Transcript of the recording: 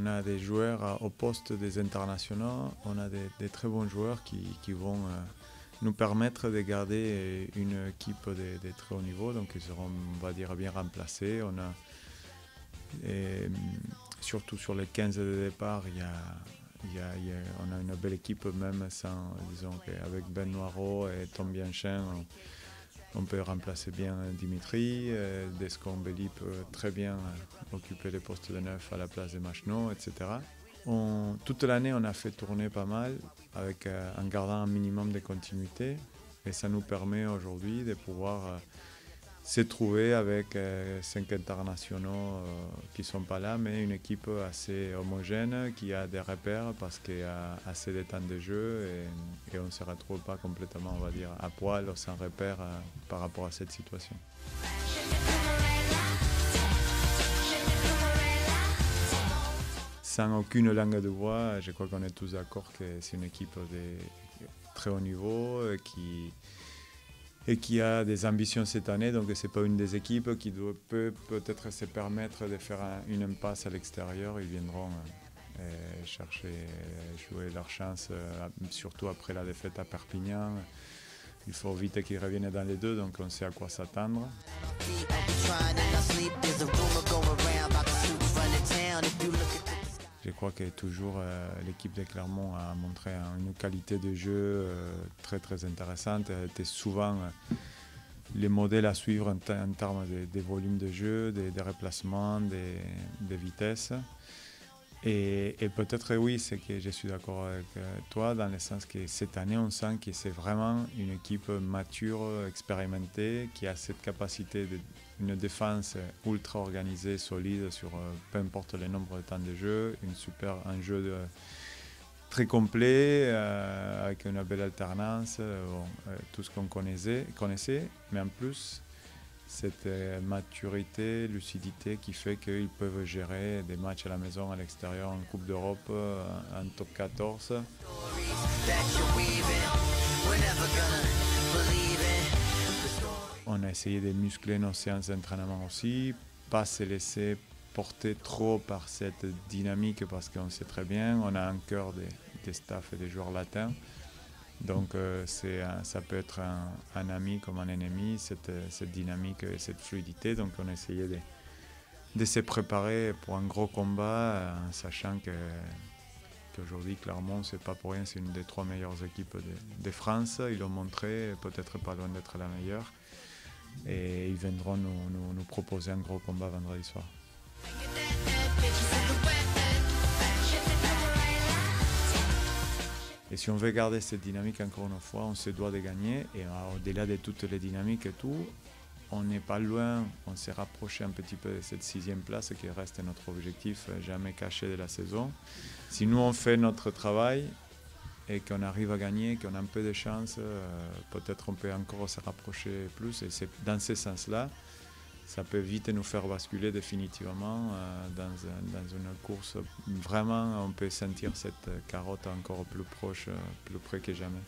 On a des joueurs au poste des internationaux, on a des très bons joueurs qui vont nous permettre de garder une équipe de très haut niveau, donc ils seront, on va dire, bien remplacés. Surtout sur les 15 de départ, on a une belle équipe, même sans, disons qu'avec Ben Noiro et Tom Bianchin, on peut remplacer bien Dimitri. Descon Belli peut très bien occuper les postes de neuf à la place de Machno, etc. Toute l'année, on a fait tourner pas mal en gardant un minimum de continuité. Et ça nous permet aujourd'hui de pouvoir se trouver avec 5 internationaux qui ne sont pas là, mais une équipe assez homogène qui a des repères parce qu'il y a assez de temps de jeu et on ne se retrouve pas complètement, on va dire, à poil ou sans repère par rapport à cette situation. Sans aucune langue de bois, je crois qu'on est tous d'accord que c'est une équipe de très haut niveau et qui a des ambitions cette année. Donc ce n'est pas une des équipes qui peut peut-être se permettre de faire une impasse à l'extérieur. Ils viendront chercher, jouer leur chance, surtout après la défaite à Perpignan. Il faut vite qu'ils reviennent dans les deux, donc on sait à quoi s'attendre. Je crois que toujours l'équipe de Clermont a montré une qualité de jeu très très intéressante. Elle était souvent les modèles à suivre en termes de volume de jeu, des replacements, des vitesses. Et peut-être oui, c'est que je suis d'accord avec toi dans le sens que cette année on sent que c'est vraiment une équipe mature, expérimentée, qui a cette capacité d'une défense ultra organisée, solide sur peu importe le nombre de temps de jeu, un jeu très complet avec une belle alternance, tout ce qu'on connaissait, mais en plus cette maturité, lucidité qui fait qu'ils peuvent gérer des matchs à la maison, à l'extérieur, en Coupe d'Europe, en top 14. On a essayé de muscler nos séances d'entraînement aussi, pas se laisser porter trop par cette dynamique parce qu'on sait très bien, on a un cœur des staffs et des joueurs latins. Donc ça peut être un ami comme un ennemi, cette dynamique et cette fluidité. Donc on a essayé de se préparer pour un gros combat, en sachant qu'aujourd'hui, Clermont, c'est pas pour rien, c'est une des 3 meilleures équipes de France. Ils l'ont montré, peut-être pas loin d'être la meilleure. Et ils viendront nous proposer un gros combat vendredi soir. Et si on veut garder cette dynamique encore une fois, on se doit de gagner. Et au-delà de toutes les dynamiques et tout, on n'est pas loin, on s'est rapproché un petit peu de cette 6e place qui reste notre objectif jamais caché de la saison. Si nous on fait notre travail et qu'on arrive à gagner, qu'on a un peu de chance, peut-être on peut encore se rapprocher plus. Et c'est dans ce sens-là, ça peut vite nous faire basculer définitivement dans une course. Vraiment, on peut sentir cette carotte encore plus proche, plus près que jamais.